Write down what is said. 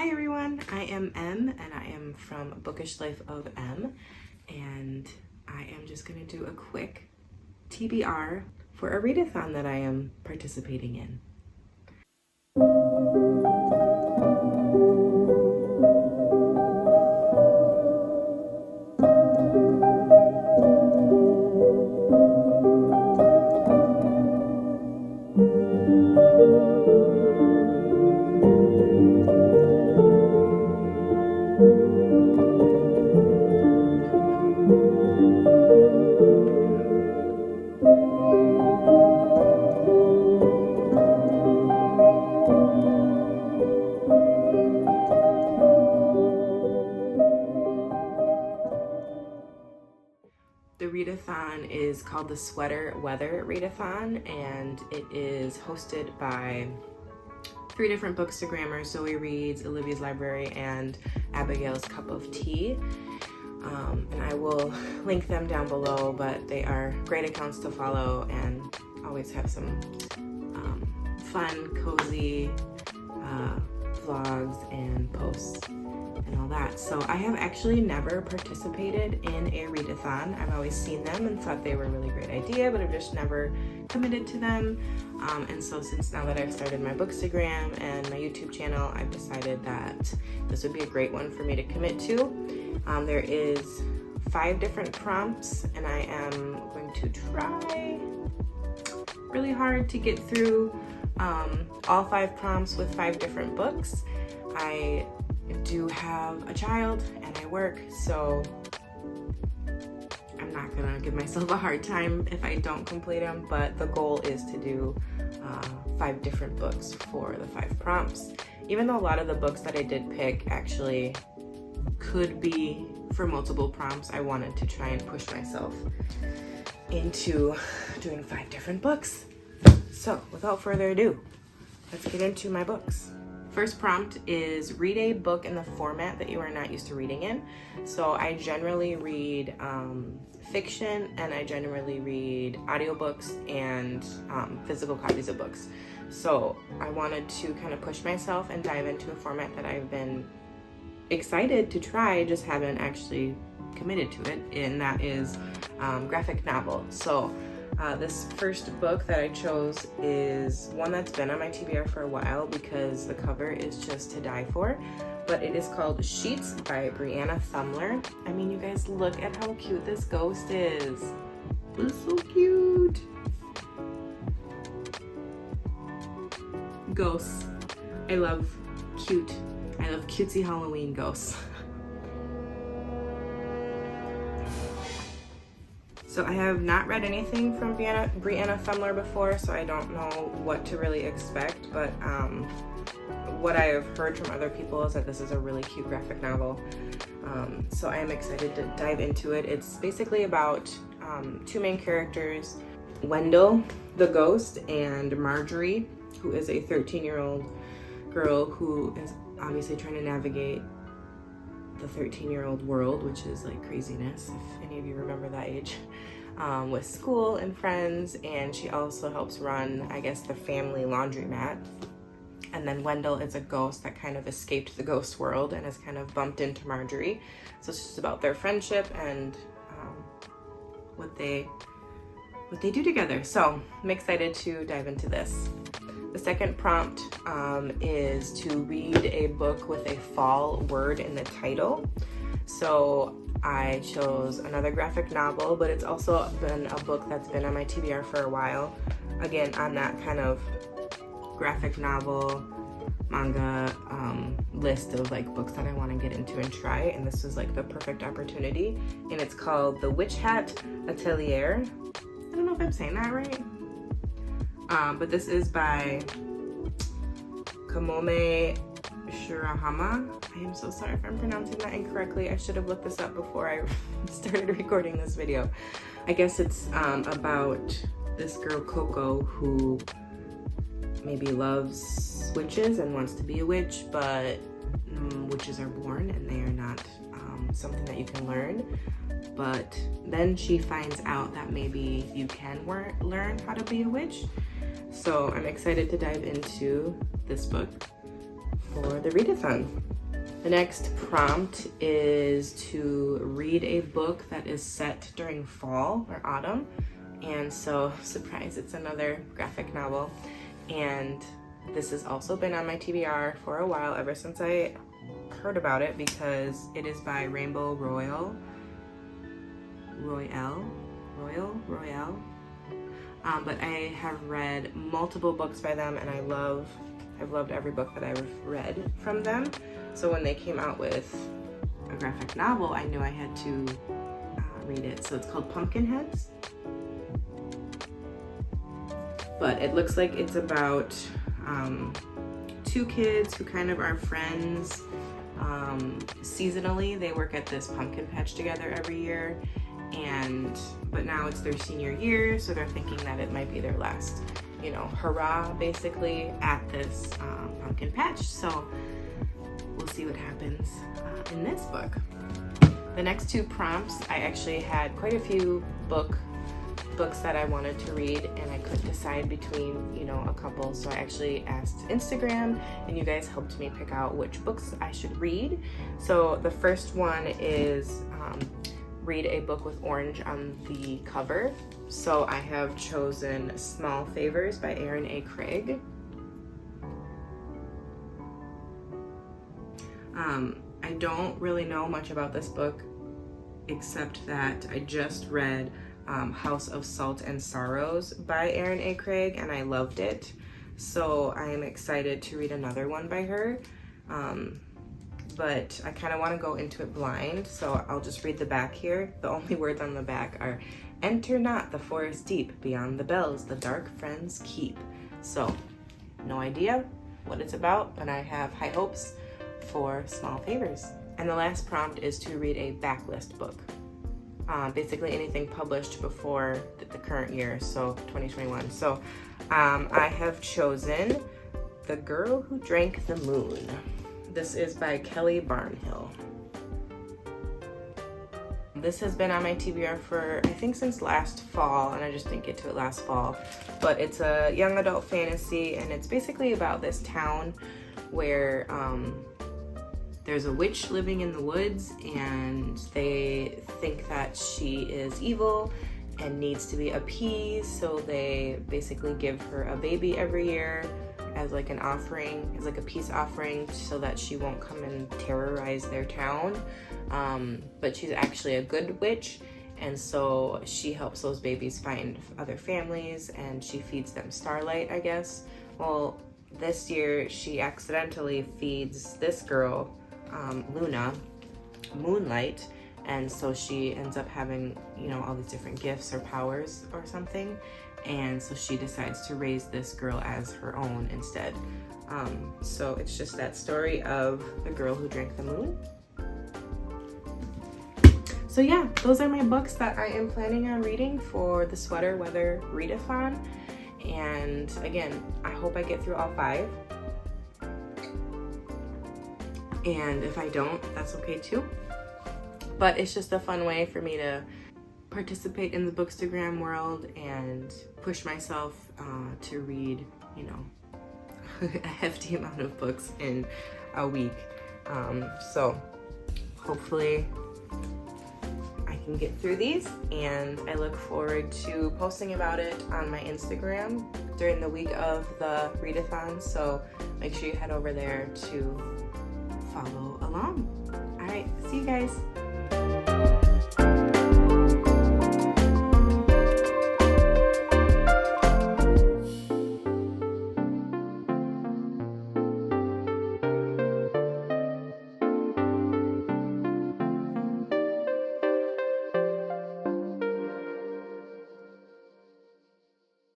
Hi everyone, I am Em and I am from Bookish Life of Em, and I am just going to do a quick TBR for a readathon that I am participating in. The readathon is called the Sweater Weather Readathon, and it is hosted by 3 different bookstagrammers: Zoe Reads, Olivia's Library, and Abigail's Cup of Tea. And I will link them down below, but they are great accounts to follow and always have some fun, cozy vlogs and posts and all that. So I have actually never participated in a readathon. I've always seen them and thought they were a really great idea, but I've just never committed to them. And so since now that I've started my Bookstagram and my YouTube channel, I've decided that this would be a great one for me to commit to. There is 5 different prompts, and I am going to try really hard to get through all 5 prompts with 5 different books. I do have a child and I work, so I'm not gonna give myself a hard time if I don't complete them, but the goal is to do 5 different books for the 5 prompts. Even though a lot of the books that I did pick actually could be for multiple prompts, I wanted to try and push myself into doing 5 different books. So without further ado, let's get into my books. First prompt is read a book in the format that you are not used to reading in. So I generally read fiction, and I generally read audiobooks and physical copies of books. So I wanted to kind of push myself and dive into a format that I've been excited to try, just haven't actually committed to it, and that is graphic novel. So this first book that I chose is one that's been on my TBR for a while because the cover is just to die for, but it is called Sheets by Brianna Thumler. I mean, you guys, look at how cute this ghost is. It's so cute. Ghosts. I love cutesy Halloween ghosts. So I have not read anything from Brianna Thumler before, so I don't know what to really expect, but what I have heard from other people is that this is a really cute graphic novel. So I am excited to dive into it. It's basically about 2 main characters, Wendell, the ghost, and Marjorie, who is a 13-year-old girl who is obviously trying to navigate the 13-year-old world, which is like craziness, if any of you remember that age, with school and friends. And she also helps run, I guess, the family laundromat. And then Wendell is a ghost that kind of escaped the ghost world and has kind of bumped into Marjorie. So it's just about their friendship and what they do together. So I'm excited to dive into this. The second prompt is to read a book with a fall word in the title. So I chose another graphic novel, but it's also been a book that's been on my TBR for a while. Again, on that kind of graphic novel, manga list of like books that I want to get into and try, and this was like the perfect opportunity. And it's called The Witch Hat Atelier. I don't know if I'm saying that right. But this is by Kamome Shirahama. I am so sorry if I'm pronouncing that incorrectly. I should have looked this up before I started recording this video. I guess it's about this girl Coco who maybe loves witches and wants to be a witch, but witches are born and they are not something that you can learn. But then she finds out that maybe you can learn how to be a witch. So I'm excited to dive into this book for the readathon. The next prompt is to read a book that is set during fall or autumn. And so, surprise, it's another graphic novel. And this has also been on my TBR for a while, ever since I heard about it, because it is by Rainbow Royale. But I have read multiple books by them, and I've loved every book that I've read from them. So when they came out with a graphic novel, I knew I had to read it. So it's called Pumpkinheads. But it looks like it's about two kids who kind of are friends. Seasonally, they work at this pumpkin patch together every year, but now it's their senior year, so they're thinking that it might be their last, hurrah, basically, at this pumpkin patch. So we'll see what happens in this book. The next two prompts, I actually had quite a few books that I wanted to read, and I couldn't decide between a couple, so I actually asked Instagram, and you guys helped me pick out which books I should read. So the first one is read a book with orange on the cover. So I have chosen Small Favors by Erin A. Craig. I don't really know much about this book, except that I just read House of Salt and Sorrows by Erin A. Craig, and I loved it. So I am excited to read another one by her. But I kind of want to go into it blind, so I'll just read the back here. The only words on the back are, "Enter not the forest deep, beyond the bells the dark friends keep." So, no idea what it's about, but I have high hopes for Small Favors. And the last prompt is to read a backlist book. Basically anything published before the current year, so 2021. So I have chosen The Girl Who Drank the Moon. This is by Kelly Barnhill. This has been on my TBR for, I think, since last fall, and I just didn't get to it last fall. But it's a young adult fantasy, and it's basically about this town where there's a witch living in the woods, and they think that she is evil and needs to be appeased, so they basically give her a baby every year as like an offering, as like a peace offering, so that she won't come and terrorize their town. But she's actually a good witch, and so she helps those babies find other families, and she feeds them starlight, I guess. Well, this year she accidentally feeds this girl, Luna, moonlight, and so she ends up having, all these different gifts or powers or something, and so she decides to raise this girl as her own instead. So it's just that story of the girl who drank the moon. So yeah, those are my books that I am planning on reading for the Sweater Weather Readathon, and again, I hope I get through all 5. And if I don't, that's okay too. But it's just a fun way for me to participate in the Bookstagram world and push myself to read, a hefty amount of books in a week. So hopefully I can get through these, and I look forward to posting about it on my Instagram during the week of the Readathon. So make sure you head over there to follow along. All right, see you guys.